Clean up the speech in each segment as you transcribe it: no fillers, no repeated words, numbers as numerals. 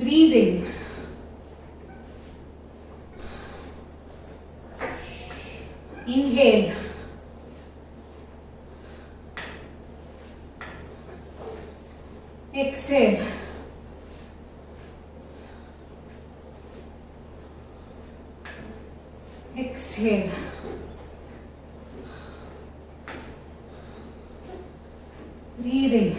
breathing, inhale, exhale, exhale, breathing,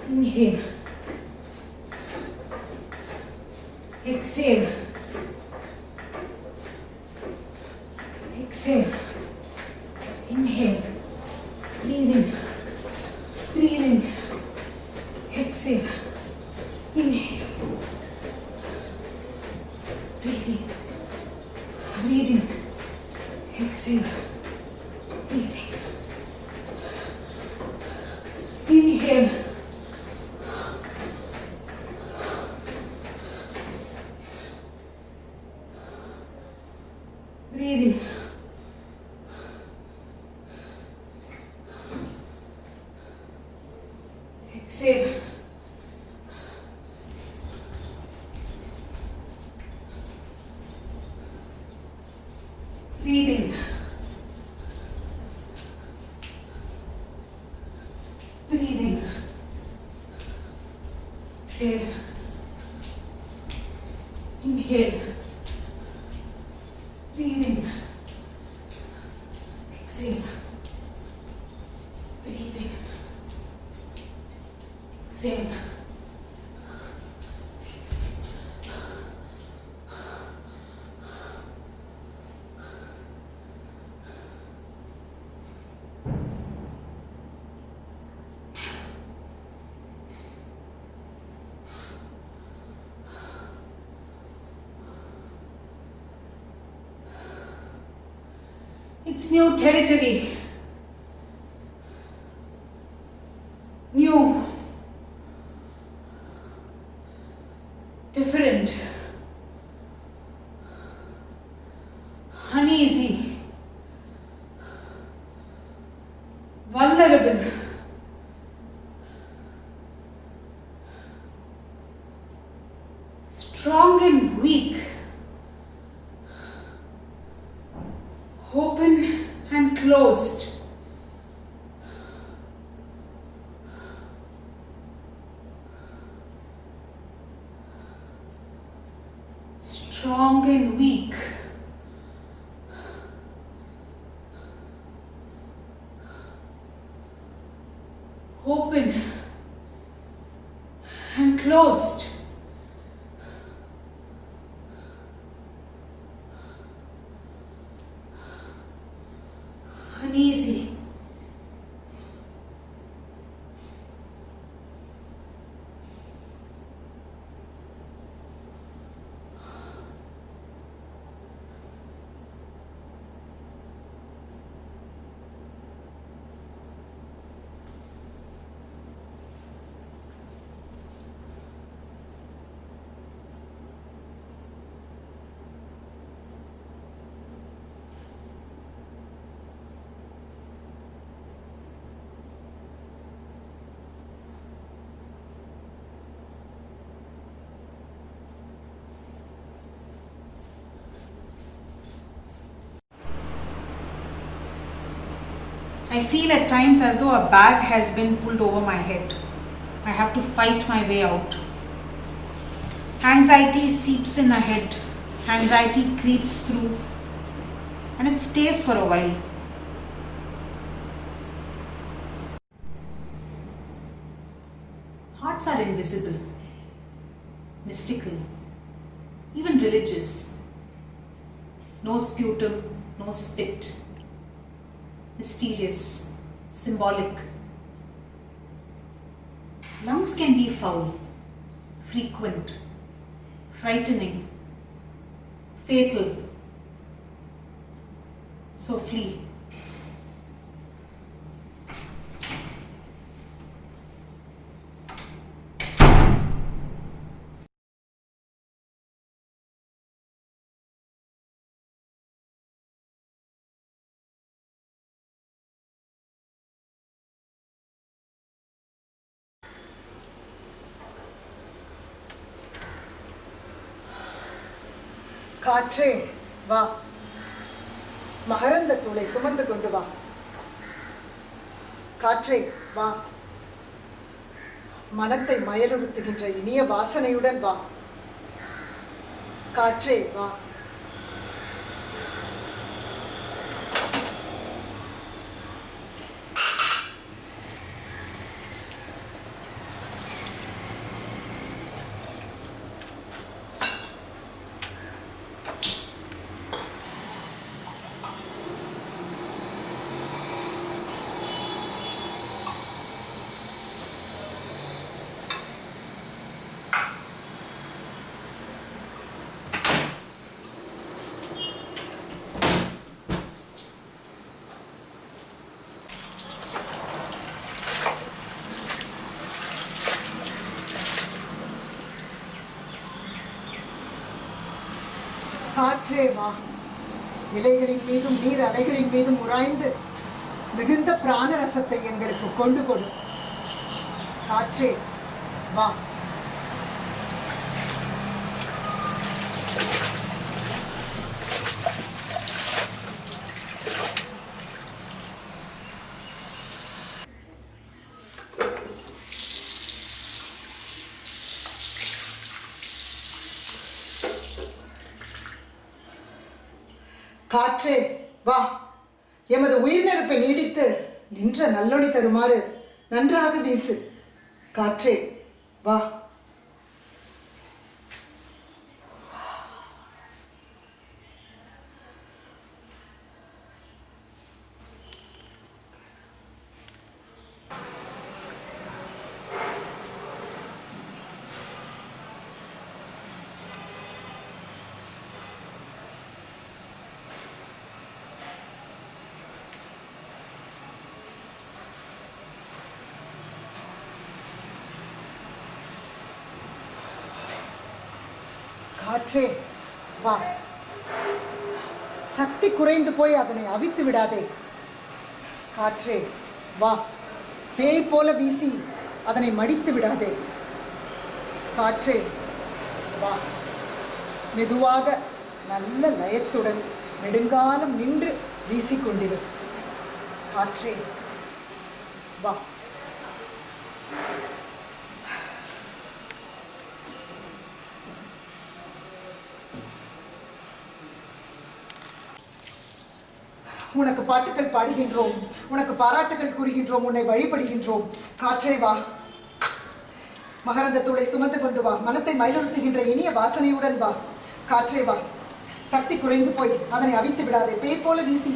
inhale, exhale, exhale, inhale, breathing, breathing, exhale, inhale, breathing, breathing, exhale, breathing, inhale, breathing, exhale, breathing, breathing, exhale, inhale, breathing, exhale, breathing, exhale, it's new territory, new, different, uneasy, vulnerable, strong and weak, open and closed, strong and weak, open and closed, uneasy, I feel at times as though a bag has been pulled over my head. I have to fight my way out. Anxiety seeps in ahead. Anxiety creeps through and it stays for a while. Hearts are invisible, mystical, even religious. No sputum, no spit. Mysterious, symbolic. Lungs can be foul, frequent, frightening, fatal. So flee. காற்றே வா, மகரந்த தூளை சுமந்து கொண்டு வா. காற்றே வா, மனத்தை மயலுறுத்துகின்ற இனிய வாசனையுடன் வா. காற்றே வா, காற்றே வா, இலைகளின் மீதும் நீர் அலைகளின் மீதும் உராய்ந்து மிகுந்த பிராண ரசத்தை எங்களுக்கு கொண்டு கொடு. காற்றே வா, காற்றே வா, எமது உயிர் நெருப்பை நீடித்து நின்ற நல்லொளி தருமாறு நன்றாக வீசு. காற்றே வா, காற்றே வா, சக்தி குறைந்து போய் அதனை அவித்து விடாதே. காற்றே வா, பேய் போல வீசி அதனை மடித்து விடாதே. காற்றே வா, மெதுவாக நல்ல லயத்துடன் நெடுங்காலம் நின்று வீசிக்கொண்டிரு. காற்றே வா, உனக்கு பாட்டுக்கள் பாடுகின்றோம், உனக்கு பாராட்டுகள் கூறுகின்றோம், உன்னை வழிபடுகின்றோம். காற்றே வா, மகரந்த தூளை சுமந்து கொண்டு வா, மனத்தை மயிலுறுத்துகின்ற இனிய வாசனையுடன் வா. காற்றே வா, சக்தி குறைந்து போய் அதனை அவித்து விடாதே, பேய் போல வீசி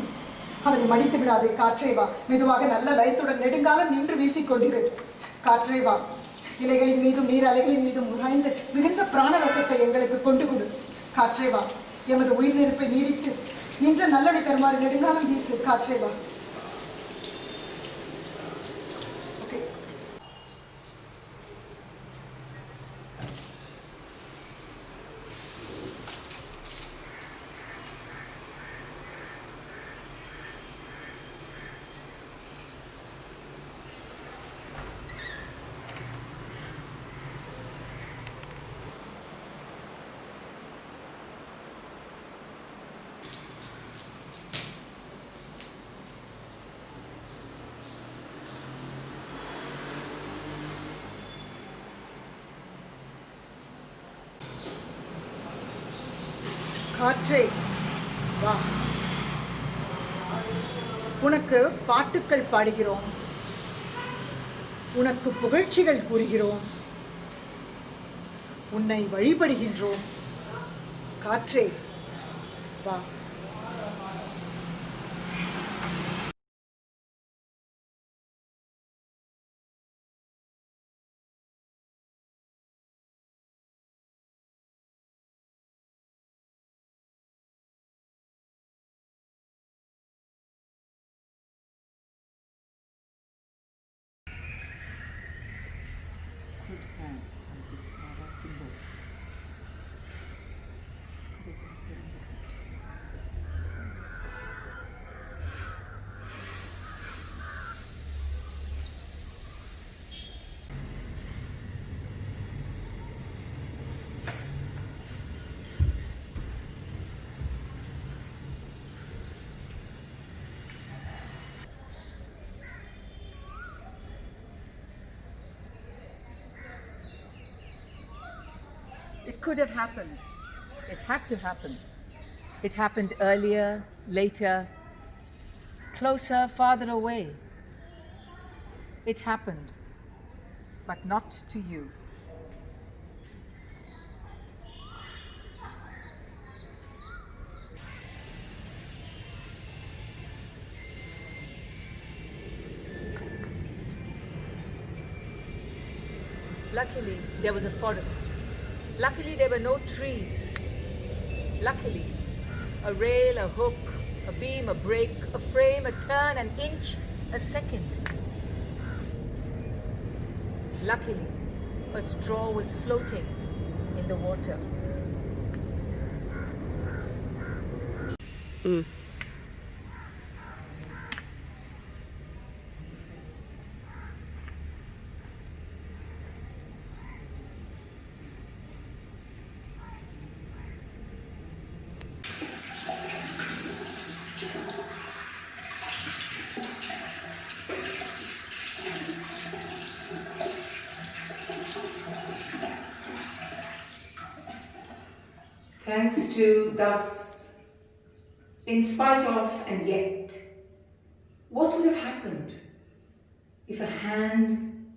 அதனை மடித்து விடாதே. காற்றே வா, மெதுவாக நல்ல லயத்துடன் நெடுங்காலம் நின்று வீசிக்கொண்டிரு. காற்றே வா, இலைகளின் மீதும் நீர் அலைகளின் மீதும் உராய்ந்து மிகுந்த பிராண ரசத்தை எங்களுக்கு கொண்டு கொடு. காற்றே வா, எமது உயிர் நெருப்பை நீடித்து நின்ற நல்லொளி தருமாறு நெடுங்காலம் வீசு. காற்றே வா. காற்றே வா, உனக்கு பாட்டுக்கள் பாடுகிறோம், உனக்கு புகழ்ச்சிகள் கூறுகிறோம், உன்னை வழிபடுகின்றோம். காற்றே வா. could have happened? It had to happen. It happened earlier, later, closer, farther away. It happened, but not to you. Luckily, there was a forest. Luckily, there were no trees. Luckily, a rail, a hook, a beam, a break, a frame, a turn, an inch, a second. Luckily, a straw was floating in the water. Thanks to thus, in spite of and yet, what would have happened if a hand,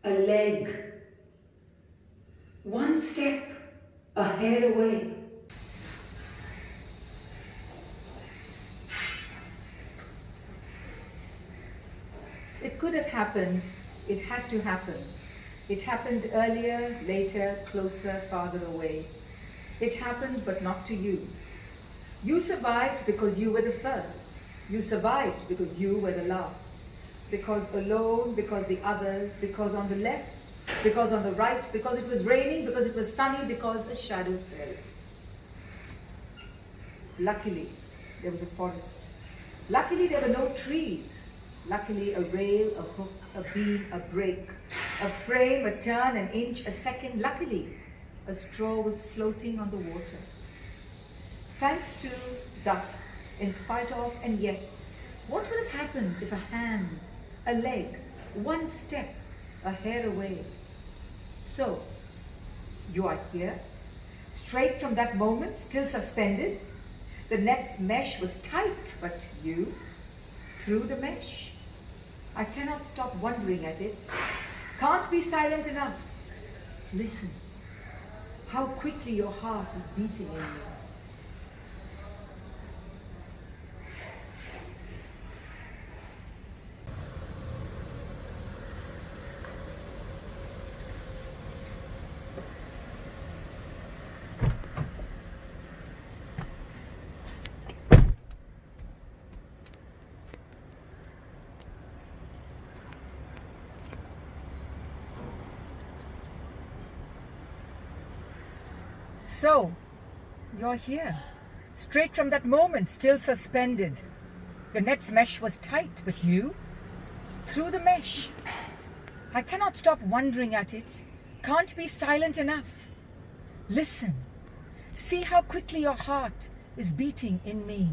a leg, one step, a hair away, it could have happened, it had to happen. It happened earlier, later, closer, farther away. It happened, but not to you. You survived because you were the first. You survived because you were the last. Because alone, because the others, because on the left, because on the right, because it was raining, because it was sunny, because a shadow fell. Luckily, there was a forest. Luckily, there were no trees. Luckily, a rail, a hook, a beam, a break, a frame, a turn, an inch, a second. Luckily, a straw was floating on the water. Thanks to thus, in spite of and yet, what would have happened if a hand, a leg, one step, a hair away? So, you are here, straight from that moment, still suspended. The net's mesh was tight, but you, through the mesh. I cannot stop wondering at it. Can't be silent enough. Listen. How quickly your heart is beating in you. So, you're here, straight from that moment, still suspended. The net's mesh was tight, but you, through the mesh. I cannot stop wondering at it, can't be silent enough. Listen, see how quickly your heart is beating in me.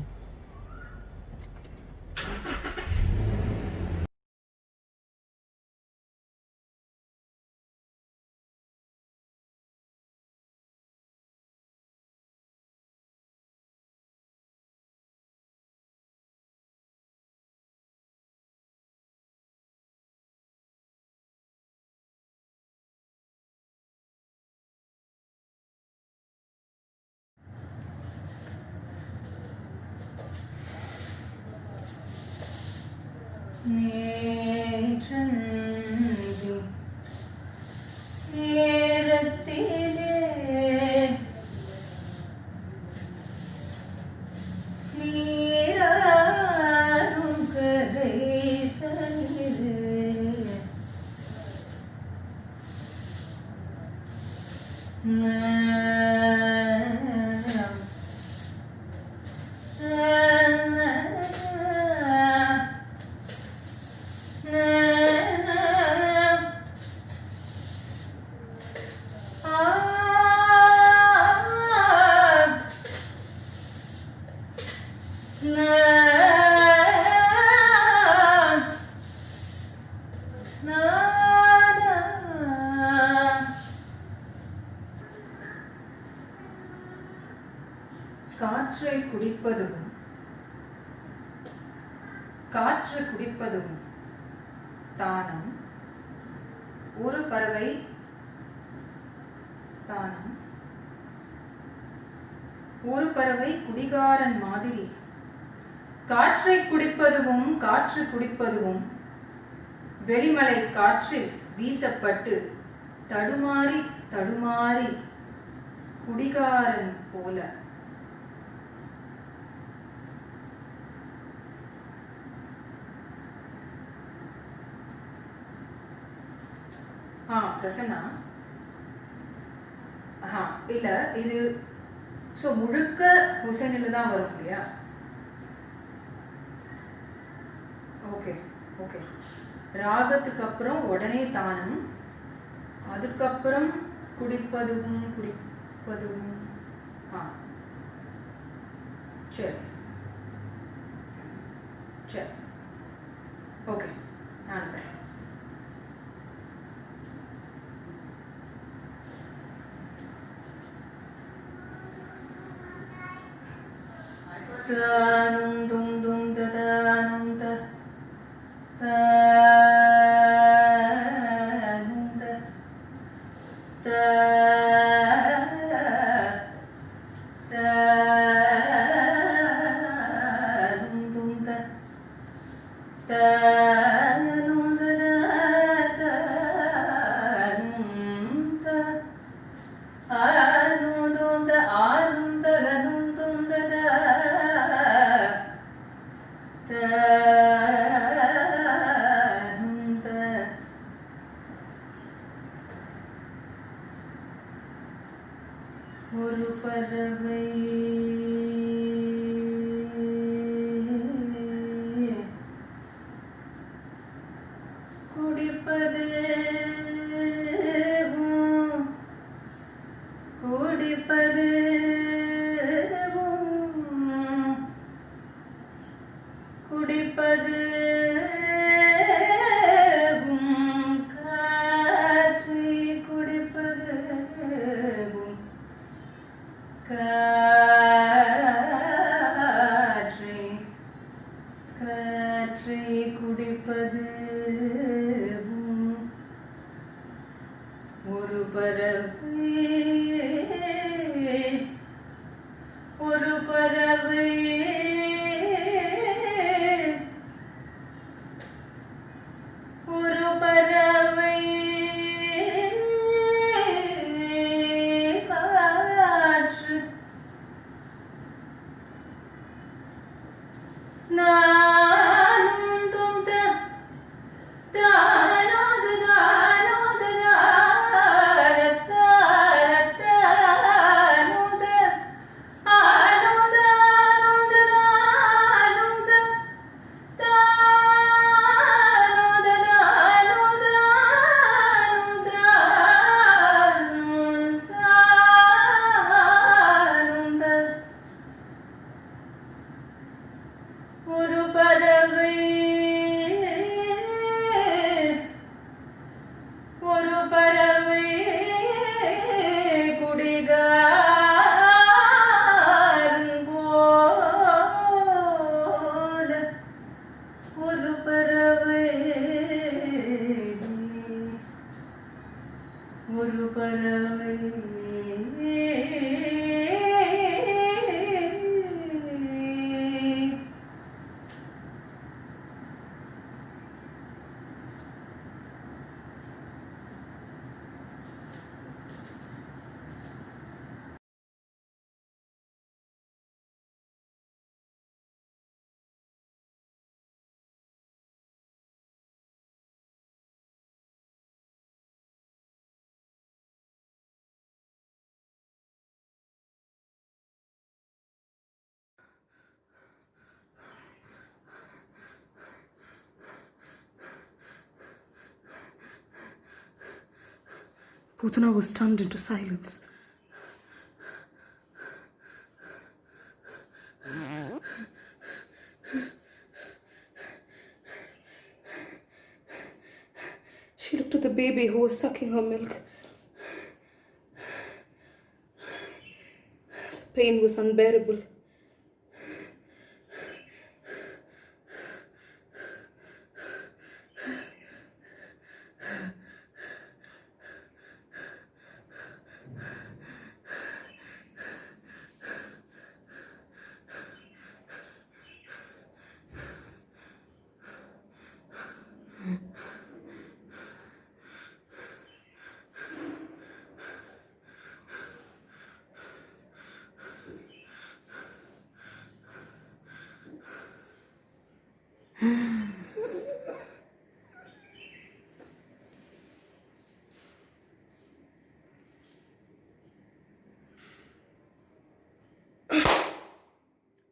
காற்றை குடிப்பதும் காற்று குடிப்பதும் தானம் ஒரு பறவை தானம் ஒரு பறவை குடிகாரன் மாதிரி காற்றை குடிப்பதுவும் காற்று குடிப்பதுவும் வெளிமலை காற்றில் வீசப்பட்டு தடுமாறி தடுமாறி குடிகாரன் போல பிரசன்னா இல்ல இது ஸோ முழுக்க ஹுசைனில் தான் வரும் இல்லையா? Okay okay. ராகத்துக்கு அப்புறம் உடனே தானம், அதுக்கப்புறம் குடிப்பதுவும் குடிப்பதுவும். சரி சரி ஓகே, நான் tanum dum dum da danum da tanum da tanum dum da tanum da tanum da anum dum da anum da danum dum da da ஒரு பறவை குடிப்பது குடிப்பது குடிப்பது காற்றை குடிப்பது காற்றை காற்றை குடிப்பது ஒரு பறவை ஒரு பறவை ஒரு பறவை காற்று நானும் தும் தானோது தானோது தானோது ஆனோது ஆனோது தானோது தானோது தானோது தானோது ஒரு பறவை ஒரு பறவை குடிகாரன் போல ஒரு பறவை ஒரு பறவை Putana was stunned into silence. She looked at the baby who was sucking her milk. The pain was unbearable.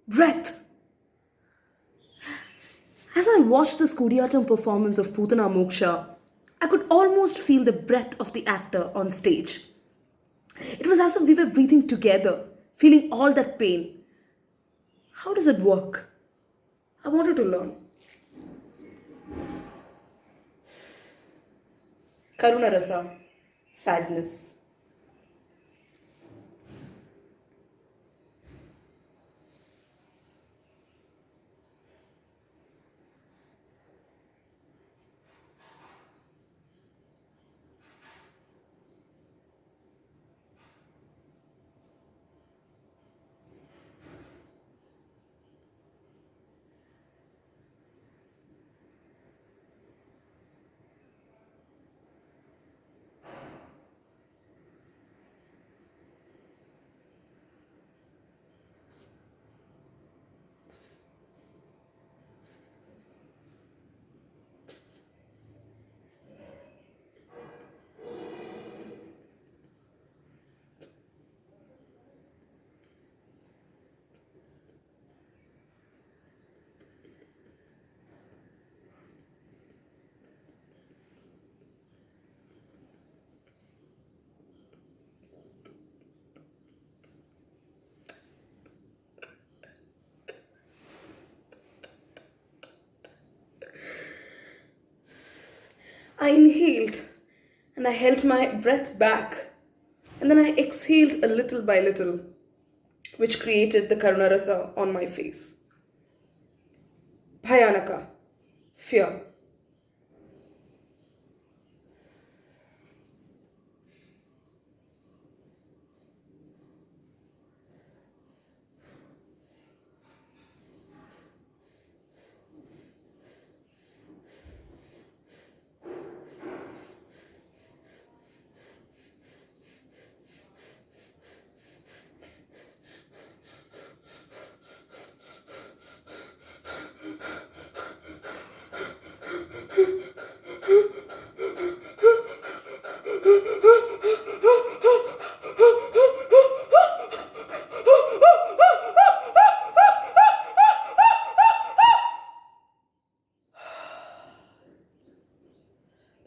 Breath. As I watched this Kudiyattam performance of Putana Moksha, I could almost feel the breath of the actor on stage. It was as if we were breathing together, feeling all that pain. How does it work? I wanted to learn. Karuna Rasa, sadness. I inhaled and I held my breath back, and then I exhaled a little by little, which created the Karuna Rasa on my face. Bhayanaka, fear.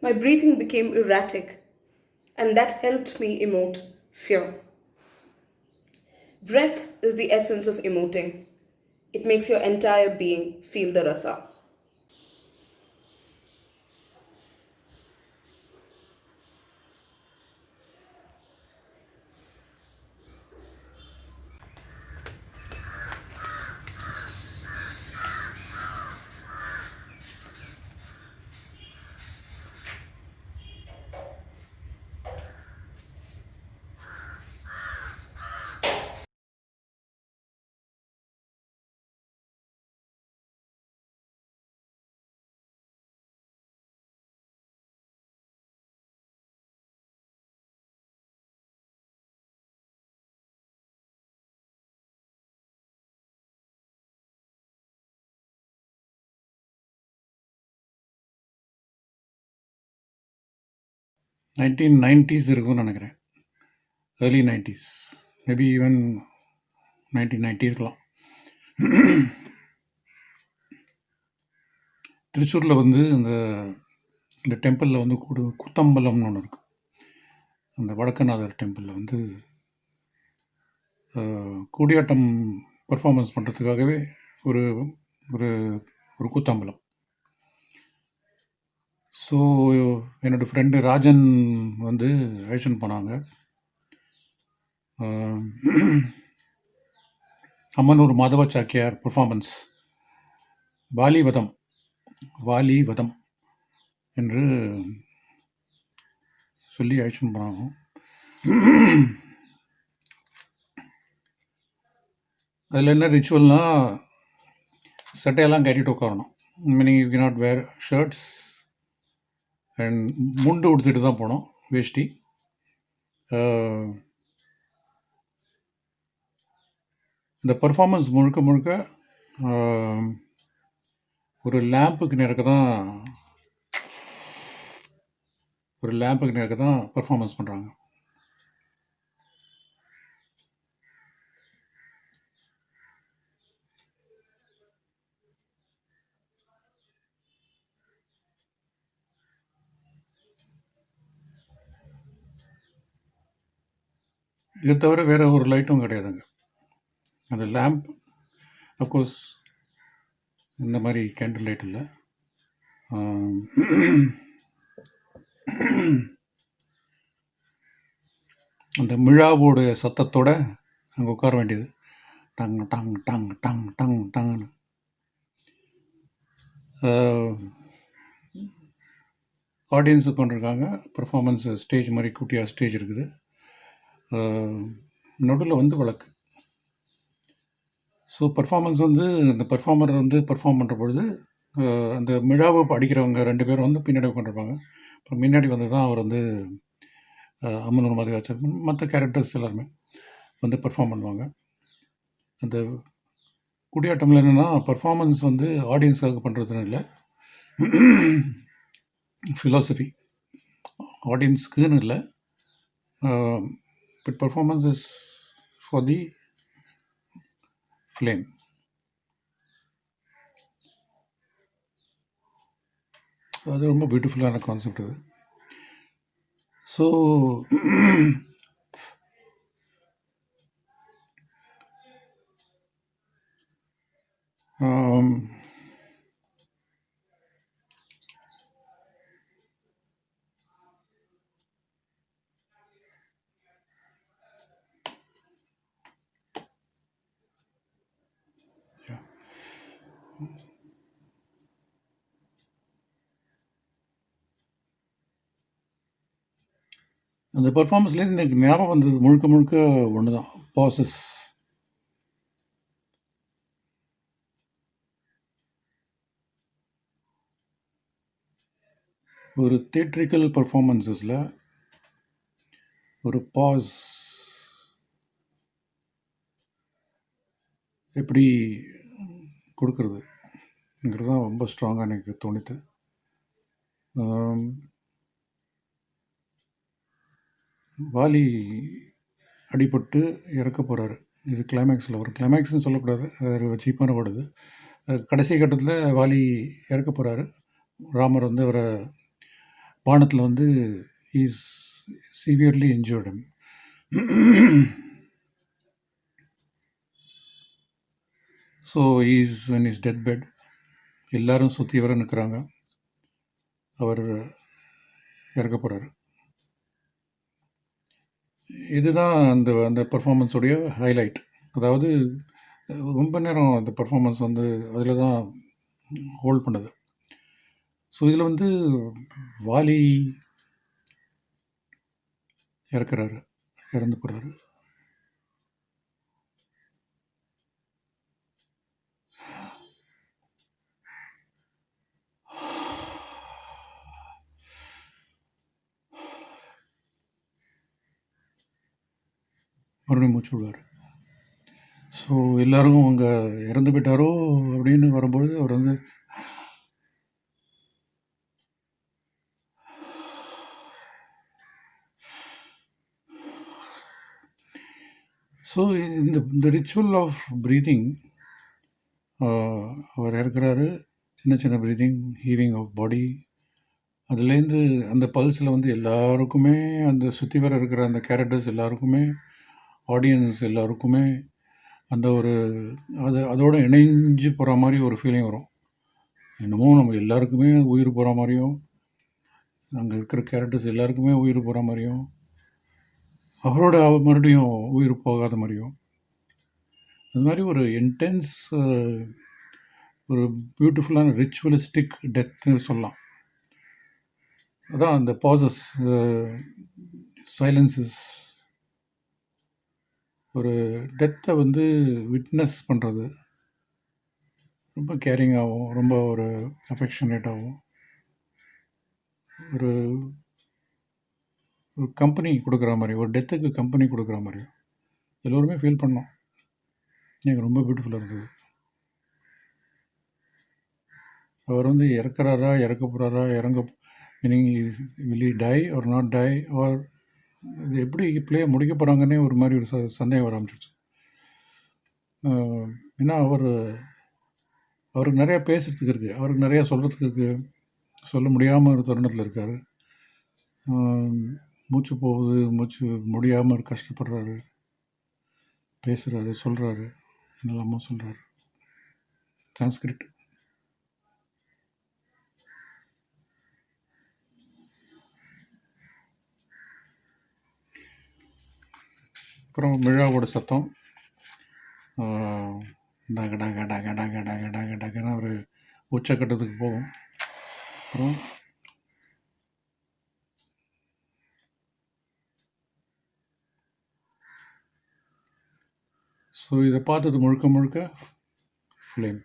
My breathing became erratic, and that helped me emote fear. Breath is the essence of emoting. It makes your entire being feel the rasa. 1990s இருக்கும்னு நினைக்கிறேன். Early 90s, maybe even 1990 இருக்கலாம். திருச்சூரில் வந்து இந்த டெம்பிளில் வந்து குத்தம்பலம்னு ஒன்று இருக்குது. அந்த வடக்கநாதர் டெம்பிளில் வந்து கூடியாட்டம் பர்ஃபார்மன்ஸ் பண்ணுறதுக்காகவே ஒரு ஒரு ஒரு கூத்தம்பலம். ஸோ என்னோடய ஃப்ரெண்டு ராஜன் வந்து அழைச்சின்னு போனாங்க. அம்மனூர் மாதவ சாக்கியார் பர்ஃபார்மன்ஸ் வாலிவதம் என்று சொல்லி அழைச்சின்னு போனாங்க. அதில் என்ன ரிச்சுவல்னால், சட்டையெல்லாம் கட்டிட்டு உட்காரணும். Meaning you cannot wear shirts and mundu உடுத்துட்டு தான் போனோம், வேஷ்டி. இந்த பர்ஃபார்மன்ஸ் முழுக்க ஒரு லேம்புக்கு நேரக்க தான் பர்ஃபார்மன்ஸ் பண்ணுறாங்க. இதை தவிர வேறு ஒரு லைட்டும் கிடையாதுங்க. அந்த லேம்ப் அஃப்கோர்ஸ் இந்த மாதிரி கேண்டில் லைட் இல்லை. அந்த மிழாவோட சத்தத்தோட அங்கே உட்கார வேண்டியது. டங் டங் டங் டங் டங் டங்னு. ஆடியன்ஸ் உட்காந்துருக்காங்க. பர்ஃபார்மன்ஸ் ஸ்டேஜ் மாதிரி குட்டியாக ஸ்டேஜ் இருக்குது. நடுவில் வந்து விளக்கு. ஸோ பர்ஃபார்மன்ஸ் வந்து அந்த பர்ஃபார்மர் வந்து பர்ஃபார்ம் பண்ணுற பொழுது அந்த மிழாவை அடிக்கிறவங்க 2 பேரும் வந்து பின்னாடி உட்காந்துருப்பாங்க. அப்புறம் முன்னாடி வந்து தான் அவர் வந்து அம்மனூர் மதுராச்சர் மற்ற கேரக்டர்ஸ் எல்லாருமே வந்து பர்ஃபார்ம் பண்ணுவாங்க. அந்த குடியாட்டமில் என்னென்னா பர்ஃபார்மன்ஸ் வந்து ஆடியன்ஸுக்காக பண்ணுறதுன்னு இல்லை, ஃபிலாசபி ஆடியன்ஸுக்குன்னு இல்லை, but performance is for the flame. அது ரொம்ப பியூட்டிஃபுல்லான கான்செப்ட் அது. ஸோ அந்த பர்ஃபார்மன்ஸ்லேருந்து எனக்கு ஞாபகம் வந்தது முழுக்க முழுக்க ஒன்று தான், பாசஸ். ஒரு தியேட்ரிக்கல் பர்ஃபார்மன்ஸஸில் ஒரு பாஸ் எப்படி கொடுக்கறதுங்கிறது தான் ரொம்ப ஸ்ட்ராங்காக எனக்கு தோணித்து. வாலி அடிபட்டு இறக்க போகிறாரு. இது கிளைமேக்ஸில் வரும். கிளைமேக்ஸ்னு சொல்லக்கூடாது, அது சீப்பான படுது. கடைசி கட்டத்தில் வாலி இறக்க போகிறாரு. ராமர் வந்து அவரை பானத்தில் வந்து is severely injured. So is in his deathbed. எல்லோரும் சுற்றி வர நிற்கிறாங்க. அவர் இறக்க போகிறாரு. இதுதான் அந்த அந்த பர்ஃபார்மன்ஸுடைய ஹைலைட். அதாவது ரொம்ப நேரம் அந்த பர்ஃபார்மன்ஸ் வந்து அதில் தான் ஹோல்ட் பண்ணுது. ஸோ இதில் வந்து வாலி இறந்து போகிறாரு. மறுபடியும் மூச்சு விடுவார். ஸோ எல்லோரும் அங்கே இறந்து போயிட்டாரோ அப்படின்னு வரும்பொழுது அவர் வந்து ஸோ இந்த ரிச்சுவல் ஆஃப் ப்ரீதிங், அவர் இறக்குறாரு. சின்ன சின்ன ப்ரீதிங், ஹீவிங் ஆஃப் பாடி, அதுலேருந்து அந்த பல்ஸில் வந்து எல்லாருக்குமே, அந்த சுற்றி வர இருக்கிற அந்த கேரக்டர்ஸ் எல்லாருக்குமே, ஆடியன்ஸ் எல்லாருக்குமே அந்த ஒரு அதோடு இணைஞ்சு போகிற மாதிரி ஒரு ஃபீலிங் வரும். என்னமோ நம்ம எல்லாருக்குமே உயிர் போகிற மாதிரியும், அங்கே இருக்கிற கேரக்டர்ஸ் எல்லாருக்குமே உயிர் போகிற மாதிரியும், அவரோட மறுபடியும் உயிர் போகாத மாதிரியும், அது மாதிரி ஒரு இன்டென்ஸ், ஒரு பியூட்டிஃபுல்லான ரிச்சுவலிஸ்டிக் டெத்துன்னு சொல்லலாம். அதான் அந்த பாசஸ், சைலன்சஸ், ஒரு டெத்தை வந்து விட்னஸ் பண்ணுறது ரொம்ப கேரிங்காகவும், ரொம்ப ஒரு அஃபெக்ஷனேட்டாகவும், ஒரு ஒரு கம்பெனி கொடுக்குற மாதிரி, ஒரு டெத்துக்கு கம்பெனி கொடுக்குற மாதிரியும் எல்லோருமே ஃபீல் பண்ணோம். எனக்கு ரொம்ப பியூட்டிஃபுல்லாக இருந்தது. அவர் வந்து இறக்குறாரா, இறக்க போகிறாரா, meaning will he die or not die, or இது எப்படி பிளே முடிக்க போகிறாங்கன்னே ஒரு மாதிரி ஒரு சந்தேகம் வர ஆரம்பிச்சிருச்சு. ஏன்னா அவருக்கு நிறையா பேசுகிறதுக்கு இருக்குது, அவருக்கு நிறையா சொல்கிறதுக்கு இருக்குது, சொல்ல முடியாமல் ஒரு தருணத்தில் இருக்கார். மூச்சு போகுது, மூச்சு முடியாமல் கஷ்டப்படுறாரு, பேசுகிறாரு, சொல்கிறாரு, என்னெல்லாமோ சொல்கிறாரு. சான்ஸ்கிரிட். அப்புறம் மிழாவோட சத்தம் டக டக டக டக டக டக டகன்னு ஒரு உச்சக்கட்டத்துக்கு போகும். அப்புறம் ஸோ இதை பார்த்தது முழுக்க முழுக்க flame.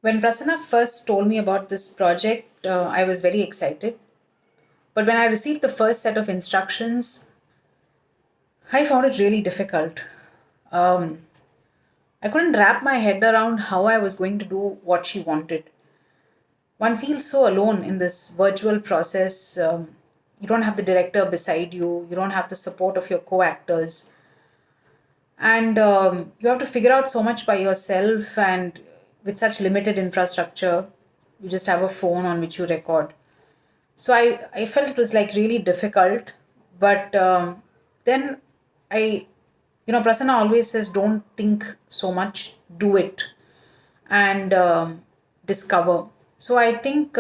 When Prasanna first told me about this project, I was very excited. But when I received the first set of instructions, I found it really difficult. I couldn't wrap my head around how I was going to do what she wanted. One feels so alone in this virtual process. You don't have the director beside you, you don't have the support of your co actors, and you have to figure out so much by yourself. And with such limited infrastructure, you just have a phone on which you record. So I felt it was like really difficult. But then Prasanna always says, don't think so much, do it and discover. So I think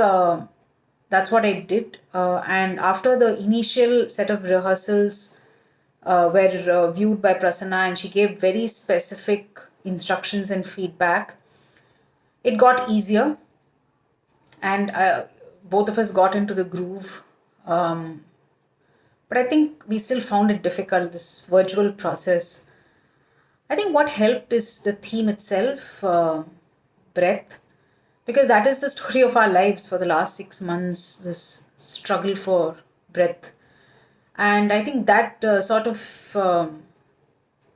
that's what I did. And after the initial set of rehearsals were viewed by Prasanna, and she gave very specific instructions and feedback, it got easier, and both of us got into the groove. But I think we still found it difficult, this virtual process. I think what helped is the theme itself, breath, because that is the story of our lives for the last 6 months, this struggle for breath. And I think that sort of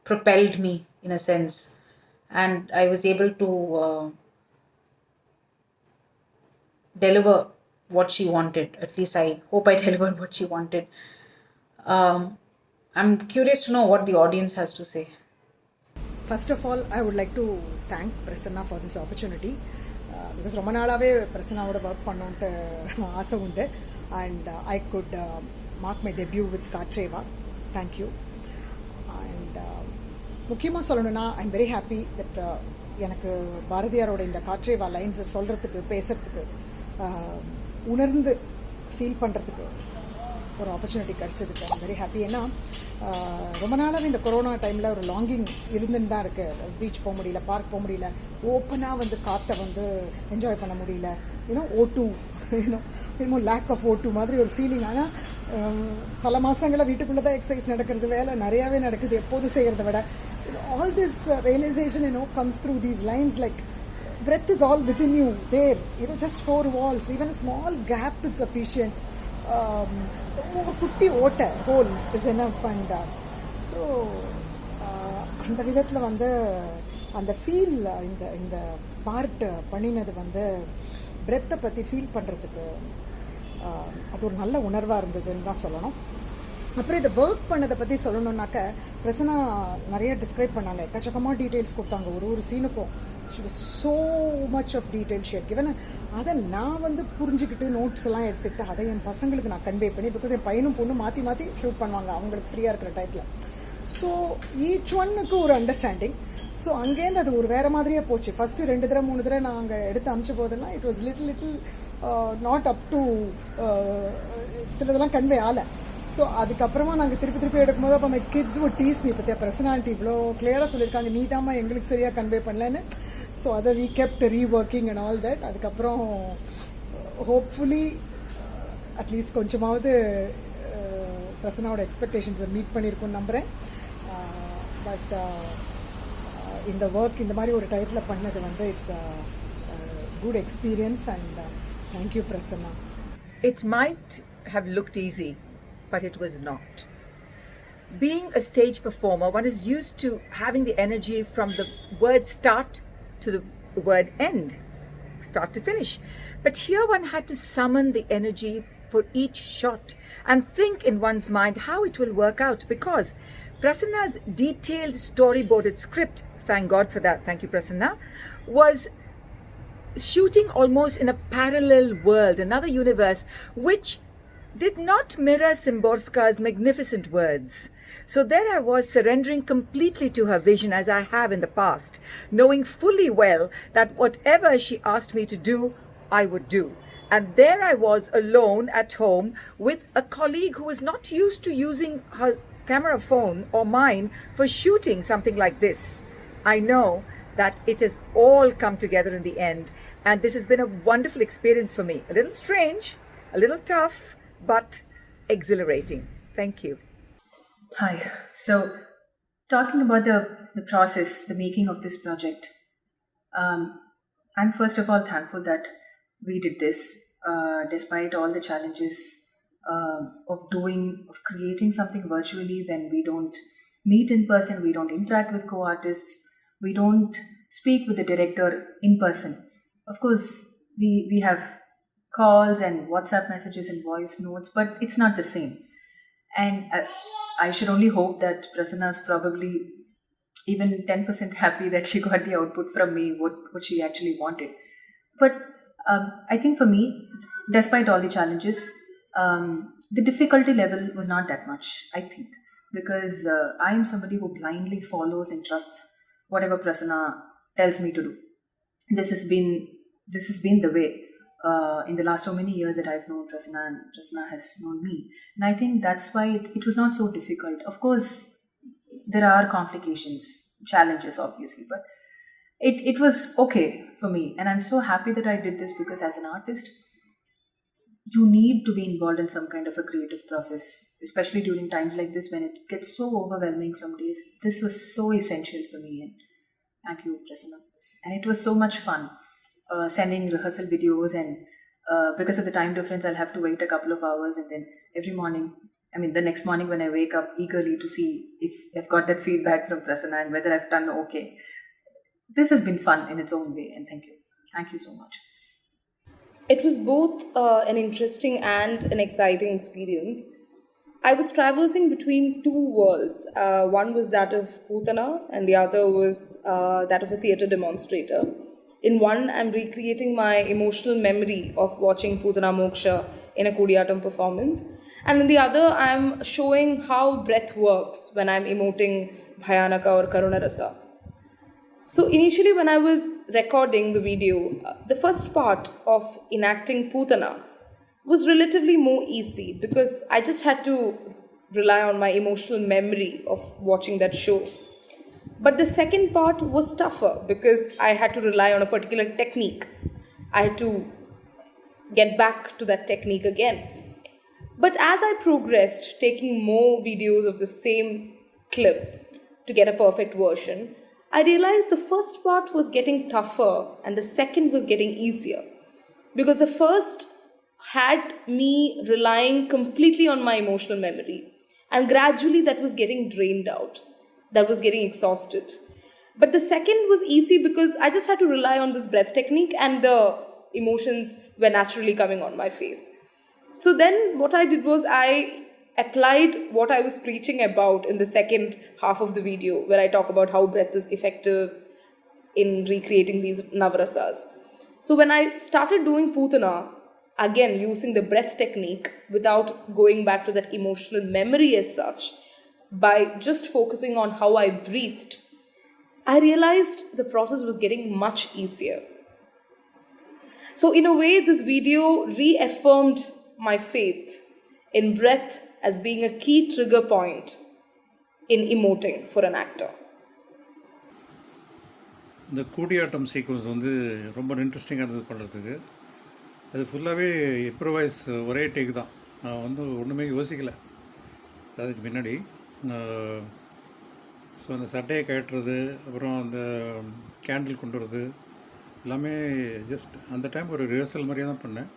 propelled me in a sense. And I was able to deliver what she wanted. At least I hope I delivered what she wanted. I'm curious to know what the audience has to say. First of all, I would like to thank Prasanna for this opportunity because ரொம்ப நாளாவே பிரசன்னாவோட work பண்ணோன்ட்டு ஆசை உண்டு and I could mark my debut with Katreva. Thank you. And முக்கியமாக சொல்லணும்னா I'm very happy that எனக்கு பாரதியாரோட இந்த காற்றேவா லைன்ஸை சொல்கிறதுக்கு பேசுகிறதுக்கு உணர்ந்து ஃபீல் பண்ணுறதுக்கு ஒரு ஆப்பர்ச்சுனிட்டி கிடச்சதுக்கு ஐம் வெரி ஹாப்பி. ஏன்னா ரொம்ப நாளாகவே இந்த கொரோனா டைமில் ஒரு லாங்கிங் இருந்துன்னு தான் இருக்குது. பீச் போக முடியல, பார்க் போக முடியல, ஓப்பனாக வந்து காற்றை வந்து என்ஜாய் பண்ண முடியல. O2 லேக் ஆஃப் O2 மாதிரி ஒரு ஃபீலிங். ஆனால் பல மாதங்களில் வீட்டுக்குள்ளே தான் எக்ஸசைஸ் நடக்கிறது, வேலை நிறையாவே நடக்குது எப்போதும் செய்கிறத விட. All this realization comes through these lines like breath is all within you there, just 4 walls, even a small gap is sufficient. ஒரு குட்டி ஓட்டை whole is enough. And so அந்த விதத்தில் வந்து அந்த ஃபீல் இந்த பார்ட் பண்ணினது வந்து பிரெத்தை பற்றி ஃபீல் பண்ணுறதுக்கு அது ஒரு நல்ல உணர்வாக இருந்ததுன்னு தான் சொல்லணும். அப்புறம் இதை ஒர்க் பண்ணதை பற்றி சொல்லணுன்னாக்க பிரசன்னா நிறைய டிஸ்கிரைப் பண்ணாங்க, எக்கச்சக்கமாக டீட்டெயில்ஸ் கொடுத்தாங்க ஒரு சீனுக்கும். So much of detail shade given. அதை நான் வந்து புரிஞ்சுக்கிட்டு நோட்ஸ் எல்லாம் எடுத்துக்கிட்டு அதை என் பசங்களுக்கு நான் கன்வே பண்ணி, பிகாஸ் என் பையனும் பொண்ணும் மாற்றி மாற்றி ஷூட் பண்ணுவாங்க அவங்களுக்கு ஃப்ரீயாக இருக்கிற டைத்தில். ஸோ ஈச் ஒன்னுக்கு ஒரு அண்டர்ஸ்டாண்டிங். ஸோ அங்கேருந்து அது ஒரு வேறு மாதிரியே போச்சு. ஃபஸ்ட்டு 2 தடவை 3 தடவை நான் அங்கே எடுத்து அமிச்ச போதெல்லாம் it was little not up to சிலதெல்லாம் கன்வே ஆகலை. ஸோ அதுக்கப்புறமா நாங்கள் திருப்பி எடுக்கும்போது அப்போ மை கிட்ஸ் ஒரு டீஸ் மீ பற்றியா பர்சனாலிட்டி இவ்வளோ கிளியராக சொல்லியிருக்காங்க, நீ தாம்மா எங்களுக்கு சரியாக கன்வே பண்ணலன்னு. ஸோ அதை we kept reworking and all that. அதுக்கப்புறம் ஹோப்ஃபுல்லி அட்லீஸ்ட் கொஞ்சமாவது பிரசன்னாவோட எக்ஸ்பெக்டேஷன்ஸை மீட் பண்ணியிருக்கோன்னு நம்புகிறேன். பட் இந்த ஒர்க் இந்த மாதிரி ஒரு டைத்தில் பண்ணது வந்து it's good experience. And thank you Prasanna. It might have looked easy, but it was not. Being a stage performer, one is used to having the energy from the word start to the word end, start to finish. But here one had to summon the energy for each shot and think in one's mind how it will work out, because Prasanna's detailed storyboarded script, thank God for that, thank you Prasanna, was shooting almost in a parallel world, another universe, which did not mirror Szymborska's magnificent words. So there I was, surrendering completely to her vision as I have in the past, knowing fully well that whatever she asked me to do, I would do. And there I was alone at home with a colleague who was not used to using her camera phone or mine for shooting something like this. I know that it has all come together in the end, and this has been a wonderful experience for me. A little strange, a little tough, but exhilarating. Thank you. Hi. So, talking about the process, the making of this project, I'm first of all thankful that we did this, despite all the challenges of creating something virtually when we don't meet in person, we don't interact with co-artists, we don't speak with the director in person. Of course, we have calls and WhatsApp messages and voice notes, but it's not the same. And I should only hope that Prasanna's probably even 10% happy that she got the output from me, what she actually wanted. But I think for me, despite all the challenges, the difficulty level was not that much, I think. because I am somebody who blindly follows and trusts whatever Prasanna tells me to do. This has been the way in the last so many years that I've known Prasanna, and Prasanna has known me. And I think that's why it was not so difficult. Of course, there are complications, challenges, obviously, but it was okay for me. And I'm so happy that I did this, because as an artist, you need to be involved in some kind of a creative process, especially during times like this when it gets so overwhelming some days. This was so essential for me, and thank you, Prasanna, for this. And it was so much fun sending rehearsal videos, and because of the time difference, I'll have to wait a couple of hours, and then the next morning when I wake up eagerly to see if I've got that feedback from Prasanna and whether I've done okay. This has been fun in its own way, and thank you. Thank you so much for this. It was both an interesting and an exciting experience. I was traversing between two worlds. One was that of Putana, and the other was that of a theatre demonstrator. In one, I'm recreating my emotional memory of watching Putana Moksha in a Kodiyatam performance. And in the other, I'm showing how breath works when I'm emoting Bhayanaka or Karuna Rasa. So initially when I was recording the video, the first part of enacting Putana was relatively more easy, because I just had to rely on my emotional memory of watching that show. But the second part was tougher, because I had to rely on a particular technique. I had to get back to that technique again. But as I progressed, taking more videos of the same clip to get a perfect version, I realized the first part was getting tougher and the second was getting easier. Because the first had me relying completely on my emotional memory, and gradually that was getting drained out, that was getting exhausted. But the second was easy because I just had to rely on this breath technique, and the emotions were naturally coming on my face. So then what I did was I applied what I was preaching about in the second half of the video, where I talk about how breath is effective in recreating these navrasas. So when I started doing Putana, again using the breath technique without going back to that emotional memory as such, by just focusing on how I breathed, I realized the process was getting much easier. So in a way, this video reaffirmed my faith in breath as being a key trigger point in emoting for an actor. இந்த Koodiyattam sequence வந்து ரொம்ப இன்ட்ரெஸ்டிங்காக இருந்தது பண்ணுறதுக்கு. அது ஃபுல்லாகவே improvise, ஒரே take தான். நான் வந்து ஒன்றுமே யோசிக்கலை அதுக்கு முன்னாடி. ஸோ அந்த சட்டையை கட்டுறது, அப்புறம் அந்த கேண்டில் கொண்டு வரது எல்லாமே ஜஸ்ட் அந்த டைம் ஒரு ரிஹர்சல் மாதிரியே தான் பண்ணேன்.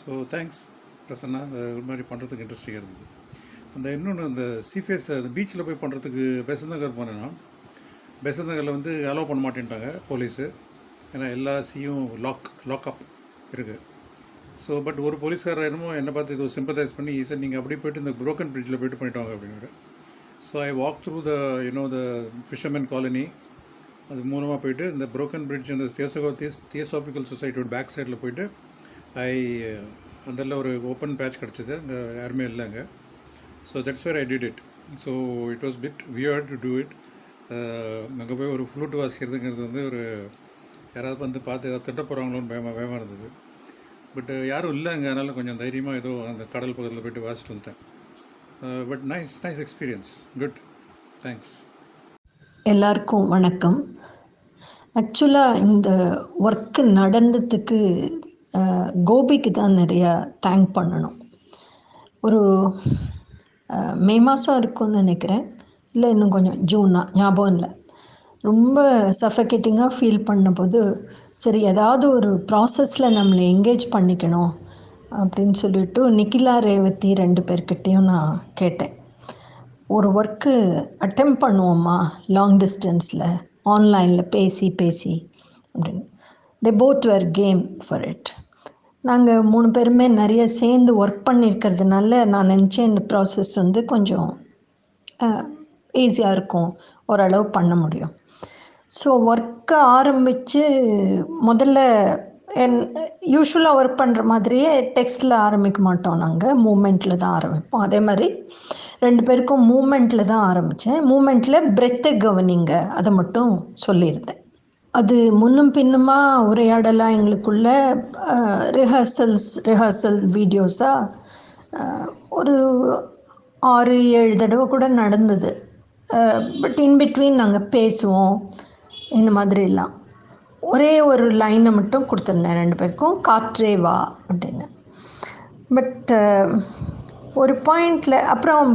ஸோ தேங்க்ஸ் பிரசன்னா, இது மாதிரி பண்ணுறதுக்கு இன்ட்ரெஸ்டிங்காக இருந்தது. அந்த இன்னொன்று, அந்த சீஃபேஸ் அந்த பீச்சில் போய் பண்ணுறதுக்கு பெசன்ட் நகர் போனேன்னா, பெசன்ட் நகரில் வந்து அலோவ் பண்ண மாட்டேன்ட்டாங்க போலீஸு. ஏன்னா எல்லா சீயும் லாக்அப் இருக்குது. ஸோ பட் ஒரு போலீஸ்காரர் என்னமோ என்னை பார்த்து இது சிம்பத்தைஸ் பண்ணி, சார் நீங்கள் அப்படி போய்ட்டு இந்த ப்ரோக்கன் பிரிட்ஜில் போய்ட்டு பண்ணிட்டாங்க அப்படின்னு. So I walk through the the fishermen colony, அது மூலமாக போயிட்டு இந்த ப்ரோக்கன் பிரிட்ஜ், அந்த தியோசாபிக்கல் சொசைட்டியோட பேக் சைடில் போயிட்டு அதில் ஒரு ஓப்பன் பேட்ச் கிடச்சிது, அங்கே யாருமே இல்லைங்க. So that's where I did it. So it was bit weird to do it. அங்கே போய் ஒரு ஃப்ளூட் வாசிக்கிறதுங்கிறது வந்து ஒரு யாராவது வந்து பார்த்து ஏதாவது திட்ட போகிறாங்களோன்னு பயமாக இருந்தது. பட் யாரும் இல்லை அங்கே, அதனால் கொஞ்சம் தைரியமாக ஏதோ அந்த கடல் பக்கத்தில் போய்ட்டு வாசிட்டு வந்துட்டேன். But nice experience, good, thanks. எல்லாருக்கும் வணக்கம். ஆக்சுவலாக இந்த ஒர்க்கு நடந்ததுக்கு கோபிக்கு தான் நிறையா தேங்க் பண்ணணும். ஒரு மே மாதம் இருக்கும்னு நினைக்கிறேன், இல்லை இன்னும் கொஞ்சம் ஜூனா, ஞாபகம் இல்லை. ரொம்ப சஃபகேட்டிங்காக ஃபீல் பண்ணபோது, சரி ஏதாவது ஒரு ப்ராசஸில் நம்மளை என்கேஜ் பண்ணிக்கணும் அப்படின்னு சொல்லிட்டு நிக்கிலா, ரேவதி 2 பேர்கிட்டையும் நான் கேட்டேன், ஒரு ஒர்க்கு அட்டெம்ப்ட் பண்ணுவோம்மா லாங் டிஸ்டன்ஸில், ஆன்லைனில் பேசி அப்படின்னு. They both were game for it. நாங்கள் 3 பேருமே நிறைய சேர்ந்து ஒர்க் பண்ணியிருக்கிறதுனால நான் நினச்சேன் இந்த ப்ராசஸ் வந்து கொஞ்சம் ஈஸியாக இருக்கும், ஓரளவு பண்ண முடியும். ஸோ ஒர்க்கை ஆரம்பித்து முதல்ல யூஸ்வலாக ஒர்க் பண்ணுற மாதிரியே டெக்ஸ்ட்டில் ஆரம்பிக்க மாட்டோம், நாங்கள் மூமெண்ட்டில் தான் ஆரம்பிப்போம். அதே மாதிரி 2 பேருக்கும் மூமெண்ட்டில் தான் ஆரம்பித்தேன். மூமெண்ட்டில் பிரெத்தை கவனிங்க அதை மட்டும் சொல்லியிருந்தேன். அது முன்னும் பின்னுமா உரையாடலாம் எங்களுக்குள்ள ரிஹர்சல் வீடியோஸாக ஒரு 6-7 தடவை கூட நடந்தது. பட் இன்பிட்வீன் நாங்கள் பேசுவோம் இந்த மாதிரிலாம். ஒரே ஒரு லைனை மட்டும் கொடுத்துருந்தேன் 2 பேருக்கும், காற்றே வா அப்படின்னு. பட் ஒரு பாயிண்டில் அப்புறம்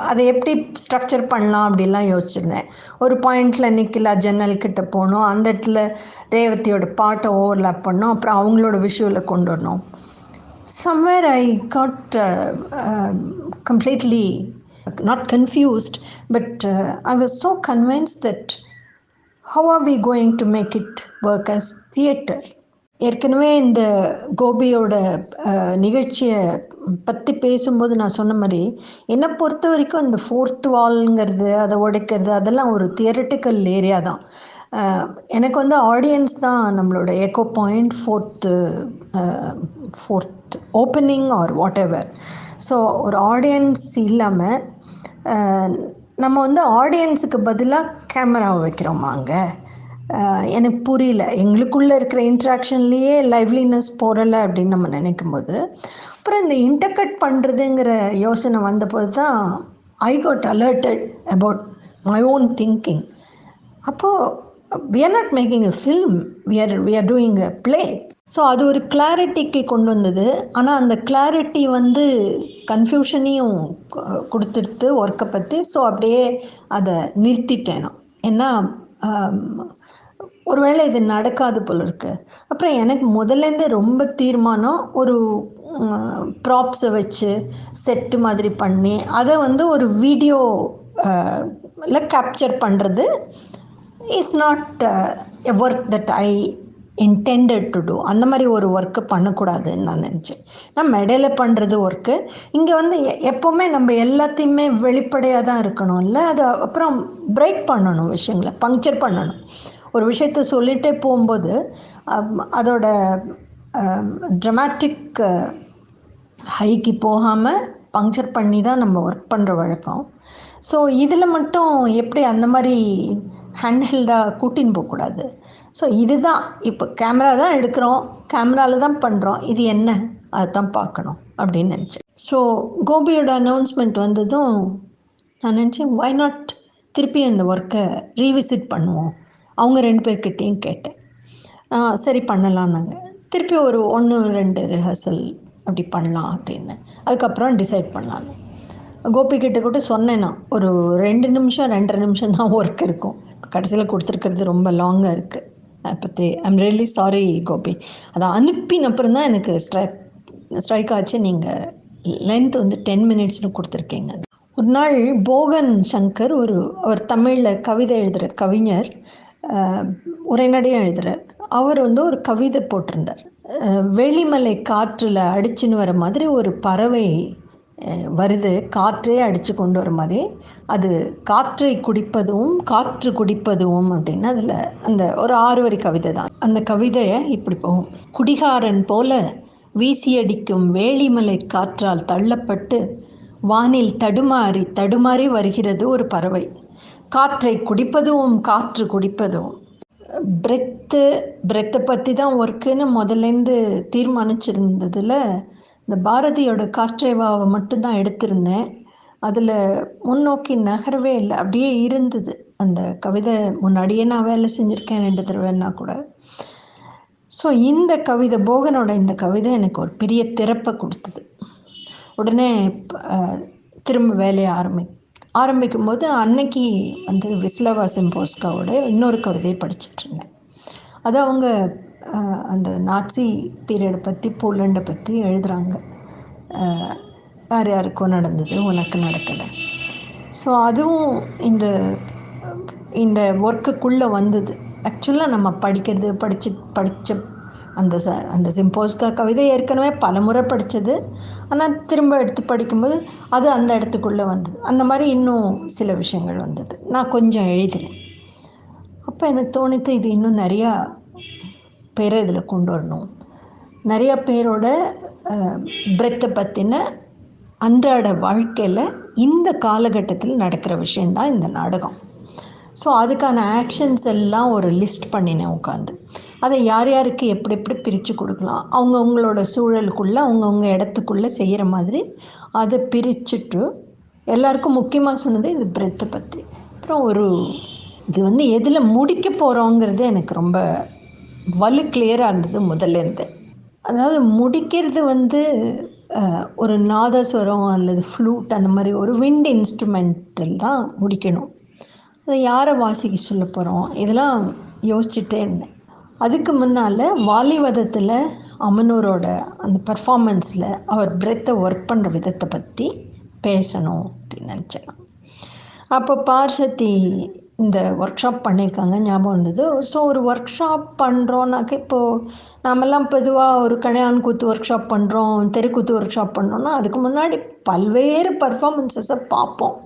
அதை எப்படி ஸ்ட்ரக்சர் பண்ணலாம் அப்படிலாம் யோசிச்சிருந்தேன். ஒரு பாயிண்டில் நிக்கிலா ஜன்னல்கிட்ட போகணும், அந்த இடத்துல ரேவதியோட பாட்டை ஓவர்லேப் பண்ணோம், அப்புறம் அவங்களோட விஷுவலை கொண்டு வரணும். Somewhere I got completely not confused, but I was so convinced that how are we going to make it work as theatre? ஏற்கனவே இந்த கோபியோட நிகழ்ச்சியை பற்றி பேசும்போது நான் சொன்ன மாதிரி, என்னை பொறுத்த வரைக்கும் இந்த 4th வால்ங்கிறது, அதை உடைக்கிறது, அதெல்லாம் ஒரு தியரட்டிக்கல் ஏரியா தான். எனக்கு வந்து ஆடியன்ஸ் தான் நம்மளோட echo point, forth opening or whatever. So ஒரு ஆடியன்ஸ் இல்லாமல் நம்ம வந்து ஆடியன்ஸுக்கு பதிலாக கேமராவை வைக்கிறோமாங்க. எனக்கு புரியல. எங்களுக்குள்ளே இருக்கிற இன்ட்ராக்ஷன்லேயே லைவ்லினஸ் போகலை அப்படின்னு நம்ம நினைக்கும்போது, அப்புறம் இந்த இன்டர்கட் பண்ணுறதுங்கிற யோசனை வந்தபோது தான் I got alerted about my own thinking. அப்போது we are not making a film, we are doing a play. So அது ஒரு கிளாரிட்டிக்கு கொண்டு வந்தது. ஆனால் அந்த கிளாரிட்டி வந்து கன்ஃபியூஷனையும் கொடுத்துடுத்து ஒர்க்கை பற்றி. ஸோ அப்படியே அதை நிறுத்திட்டேன் நான். ஏன்னா ஒருவேளை இது நடக்காது போல இருக்குது. அப்புறம் எனக்கு முதல்லேருந்தே ரொம்ப தீர்மானம், ஒரு ப்ராப்ஸை வச்சு செட்டு மாதிரி பண்ணி அதை வந்து ஒரு வீடியோ கேப்சர் பண்ணுறது is not a work that I intended to do. அந்த மாதிரி ஒரு ஒர்க்கு பண்ணக்கூடாதுன்னு நான் நினச்சேன். நான் மெடையில் பண்ணுறது ஒர்க்கு. இங்கே வந்து எப்போவுமே நம்ம எல்லாத்தையுமே வெளிப்படையாக தான் இருக்கணும்ல. அது அப்புறம் பிரேக் பண்ணணும், விஷயங்களை பங்க்சர் பண்ணணும். ஒரு விஷயத்த சொல்லிகிட்டே போகும்போது அதோட ட்ரமாட்டிக் ஹைக்கு போகாமல் பங்க்சர் பண்ணி தான் நம்ம ஒர்க் பண்ணுற வழக்கம். ஸோ இதில் மட்டும் எப்படி அந்த மாதிரி ஹேண்ட்ஹெல்டாக கூட்டின்னு போகக்கூடாது. ஸோ இதுதான் இப்போ கேமரா தான் எடுக்கிறோம், கேமராவில் தான் பண்ணுறோம், இது என்ன அதை தான் பார்க்கணும் அப்படின்னு நினச்சேன். ஸோ கோபியோட அனௌன்ஸ்மெண்ட் வந்ததும் நான் நினச்சேன், வை நாட் திருப்பி அந்த ஒர்க்கை ரீவிசிட் பண்ணுவோம். அவங்க 2 பேர்கிட்டையும் கேட்டேன். சரி பண்ணலான்னாங்க. திருப்பி ஒரு 1-2 ரிஹர்சல் அப்படி பண்ணலாம் அப்படின்னு. அதுக்கப்புறம் டிசைட் பண்ணலான்னு கோபிக்கிட்ட கூட சொன்னேன். நான் ஒரு 2 நிமிஷம் 2.5 நிமிஷம் தான் ஒர்க் இருக்கும். கடைசியில் கொடுத்துருக்கிறது ரொம்ப லாங்காக இருக்குது. அதை பற்றி ஐம் ரியலி சாரி கோபி. அதை அனுப்பின அப்புறம் தான் எனக்கு ஸ்ட்ரைக் ஆச்சு. நீங்கள் லென்த் வந்து 10 மினிட்ஸ்னு கொடுத்துருக்கீங்க. ஒரு நாள் போகன் சங்கர், அவர் தமிழில் கவிதை எழுதுகிற கவிஞர், உரைநடையும் எழுதுகிறார். அவர் வந்து ஒரு கவிதை போட்டிருந்தார். வெளிமலை காற்றில் அடிச்சுன்னு வர மாதிரி ஒரு பறவை வருது, காற்றே அடித்து கொண்டு வர மாதிரி. அது காற்றை குடிப்பதும் காற்று குடிப்பதும் அப்படின்னு அதில் அந்த ஒரு 6 வரி கவிதை தான். அந்த கவிதையை இப்படி போகும். குடிகாரன் போல வீசியடிக்கும் வேளிமலை காற்றால் தள்ளப்பட்டு வானில் தடுமாறி வருகிறது ஒரு பறவை. காற்றை குடிப்பதும் காற்று குடிப்பதும். பிரெத்தை பற்றி தான் ஒர்க்குன்னு முதல்லேருந்து தீர்மானிச்சிருந்ததில் இந்த பாரதியோட காற்றேவாவை மட்டும்தான் எடுத்திருந்தேன். அதில் முன்னோக்கி நகரவே இல்லை, அப்படியே இருந்தது. அந்த கவிதை முன்னாடியே நான் வேலை செஞ்சுருக்கேன் 2 தடவைன்னா கூட. ஸோ இந்த கவிதை, போகனோட இந்த கவிதை எனக்கு ஒரு பெரிய திறப்பை கொடுத்தது. உடனே திரும்ப வேலையை ஆரம்பிக்கும்போது அன்னைக்கு வந்து விஸ்லவா சிம்போஸ்காவோட இன்னொரு கவிதையை படிச்சுட்ருந்தேன். அது அவங்க அந்த நாட்சி பீரியடை பற்றி, போலண்டை பற்றி எழுதுகிறாங்க. யார் யாருக்கும் நடந்தது, உனக்கு நடக்கலை. ஸோ அதுவும் இந்த ஒர்க்குக்குள்ளே வந்தது. ஆக்சுவலாக நம்ம படித்த அந்த சிம்போஸ்கா கவிதை ஏற்கனவே பல முறை படித்தது. ஆனால் திரும்ப எடுத்து படிக்கும்போது அது அந்த இடத்துக்குள்ளே வந்தது. அந்த மாதிரி இன்னும் சில விஷயங்கள் வந்தது. நான் கொஞ்சம் எழுதினேன். அப்போ எனக்கு தோணித்து, இது இன்னும் நிறையா பேரை இதில் கொண்டு வரணும். நிறையா பேரோட பிரெத்தை பற்றின அன்றாட வாழ்க்கையில் இந்த காலகட்டத்தில் நடக்கிற விஷயந்தான் இந்த நாடகம். ஸோ அதுக்கான ஆக்ஷன்ஸ் எல்லாம் ஒரு லிஸ்ட் பண்ணினேன் உட்காந்து. அதை யார் யாருக்கு எப்படி எப்படி பிரித்து கொடுக்கலாம், அவங்கவுங்களோட சூழலுக்குள்ளே அவங்கவுங்க இடத்துக்குள்ளே செய்கிற மாதிரி அதை பிரிச்சுட்டு எல்லாருக்கும் முக்கியமாக சொன்னது இது பிரெத்தை பற்றி. அப்புறம் இது வந்து எதில் முடிக்க போகிறோங்கிறது எனக்கு ரொம்ப கிளியராக இருந்தது முதல்லேருந்து. அதாவது முடிக்கிறது வந்து ஒரு நாதஸ்வரம் அல்லது ஃப்ளூட் அந்த மாதிரி ஒரு விண்ட் இன்ஸ்ட்ருமெண்டில் தான் முடிக்கணும். அதை யாரை வாசிக்க சொல்ல போகிறோம் இதெல்லாம் யோசிச்சுட்டே இருந்தேன். அதுக்கு முன்னால் வாலிவதத்தில் அமனூரோட அந்த பர்ஃபார்மன்ஸில் அவர் பிரெத்தை ஒர்க் பண்ணுற விதத்தை பற்றி பேசணும் அப்படின்னு நினச்சேன். அப்போ பார்ஷத்தி இந்த ஒர்க் ஷாப் பண்ணியிருக்காங்க ஞாபகம் இருந்தது. ஸோ ஒரு ஒர்க் ஷாப் பண்ணுறோன்னாக்க இப்போது நாமெல்லாம் பொதுவாக ஒரு கல்யாண கூத்து ஒர்க் ஷாப் பண்ணுறோம், தெருக்கூத்து ஒர்க் ஷாப் பண்ணுறோன்னா அதுக்கு முன்னாடி பல்வேறு பர்ஃபார்மன்ஸஸை பார்ப்போம்,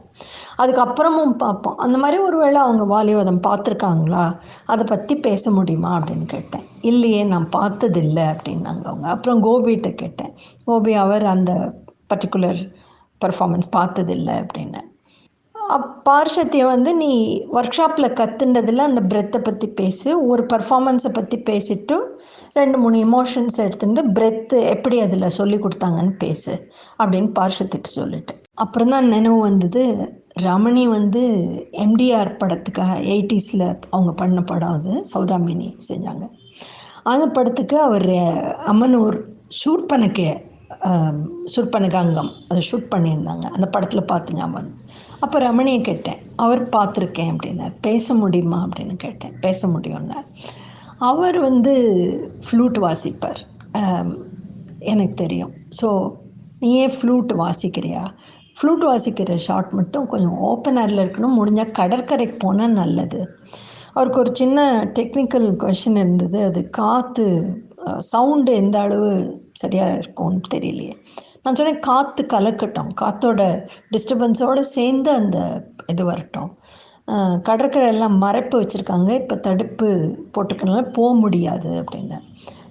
அதுக்கப்புறமும் பார்ப்போம். அந்த மாதிரி ஒரு வேளை அவங்க வாலிவதம் பார்த்துருக்காங்களா, அதை பற்றி பேச முடியுமா அப்படின்னு கேட்டேன். இல்லையே, நான் பார்த்ததில்லை அப்படின்னாங்க அவங்க. அப்புறம் கோபிகிட்ட கேட்டேன். கோபி அவர் அந்த பர்டிகுலர் பர்ஃபார்மன்ஸ் பார்த்ததில்லை அப்படின்னு. பார்ஷத்தியை வந்து நீ ஒர்க் ஷாப்பில் கற்றுண்டதில் அந்த பிரெத்தை பற்றி பேசு, ஒரு பர்ஃபார்மன்ஸை பற்றி பேசிட்டு 2-3 எமோஷன்ஸ் எடுத்துட்டு பிரெத்து எப்படி அதில் சொல்லி கொடுத்தாங்கன்னு பேசு அப்படின்னு பார்ஷத்திட்டு சொல்லிட்டு. அப்புறம் தான் நினைவு வந்தது, ரமணி வந்து எம்டிஆர் படத்துக்காக 80s அவங்க பண்ண படம் அது, சௌதாமினி செஞ்சாங்க. அந்த படத்துக்கு அவர் அமனூர் சூர்பனகாங்கம் அதை ஷூட் பண்ணியிருந்தாங்க. அந்த படத்தில் பார்த்து ஞாபகம். அப்போ ரமணியை கேட்டேன், அவர் பார்த்துருக்கேன் அப்படின்னார். பேச முடியுமா அப்படின்னு கேட்டேன். பேச முடியும்னார். அவர் வந்து ஃப்ளூட் வாசிப்பார், எனக்கு தெரியும். ஸோ நீயே ஃப்ளூட் வாசிக்கிறியா? ஃப்ளூட் வாசிக்கிற ஷாட் மட்டும் கொஞ்சம் ஓப்பன் ஏரில் இருக்கணும், முடிஞ்சால் கடற்கரைக்கு போனால் நல்லது. அவருக்கு ஒரு சின்ன டெக்னிக்கல் கொஷின் இருந்தது, அது காற்று சவுண்டு எந்த அளவு சரியாக இருக்கும்னு தெரியலையே. நான் சொன்னேன், காற்று கலக்கட்டும், காற்றோட டிஸ்டர்பன்ஸோடு சேர்ந்து அந்த இது வரட்டும். கடற்கரையெல்லாம் மறைப்பு வச்சுருக்காங்க, இப்போ தடுப்பு போட்டுக்கிறதுனால போக முடியாது அப்படின்னு.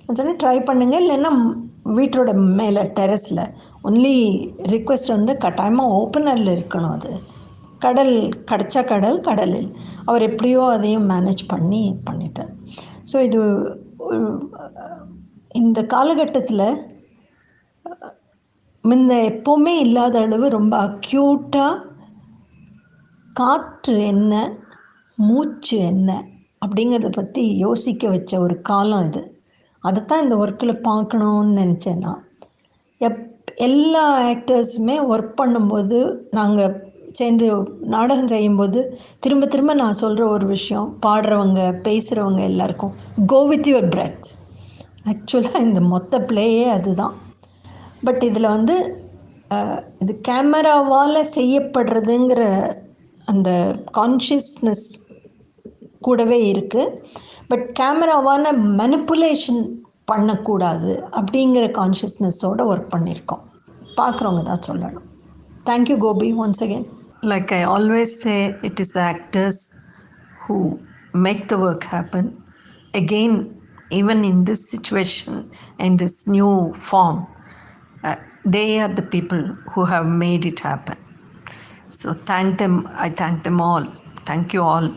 நான் சொன்னேன், ட்ரை பண்ணுங்கள், இல்லைன்னா வீட்டோட மேலே டெரஸில். ஒன்லி ரிக்வெஸ்ட் வந்து கட்டாயமாக ஓப்பனரில் இருக்கணும். அது கடல் கிடச்சா கடலில். அவர் எப்படியோ அதையும் மேனேஜ் பண்ணிட்டார். ஸோ இது இந்த காலகட்டத்தில் முன்ன எப்போவுமே இல்லாத அளவு ரொம்ப அக்யூட்டாக காற்று என்ன, மூச்சு என்ன அப்படிங்கிறத பற்றி யோசிக்க வச்ச ஒரு காலம் இது. அதைத்தான் இந்த ஒர்க்கில் பார்க்கணுன்னு நினச்சேன் நான். எல்லா ஆக்டர்ஸுமே ஒர்க் பண்ணும்போது, நாங்கள் சேர்ந்து நாடகம் செய்யும்போது திரும்ப திரும்ப நான் சொல்கிற ஒரு விஷயம், பாடுறவங்க பேசுகிறவங்க எல்லாருக்கும், கோ வித் யுவர் பிரெத். ஆக்சுவலாக இந்த மொத்த பிளேயே அதுதான். பட் இதில் வந்து இது கேமராவால் செய்யப்படுறதுங்கிற அந்த கான்ஷியஸ்னஸ் கூடவே இருக்குது. பட் கேமராவால் மேனிப்புலேஷன் பண்ணக்கூடாது அப்படிங்கிற கான்ஷியஸ்னஸோடு ஒர்க் பண்ணியிருக்கோம். பார்க்குறவங்க தான் சொல்லணும். Thank you Gopi once again. Like I always say, it is the actors who make the work happen. Again, even in this situation, in this new form, they are the people who have made it happen. So I thank them all. Thank you all.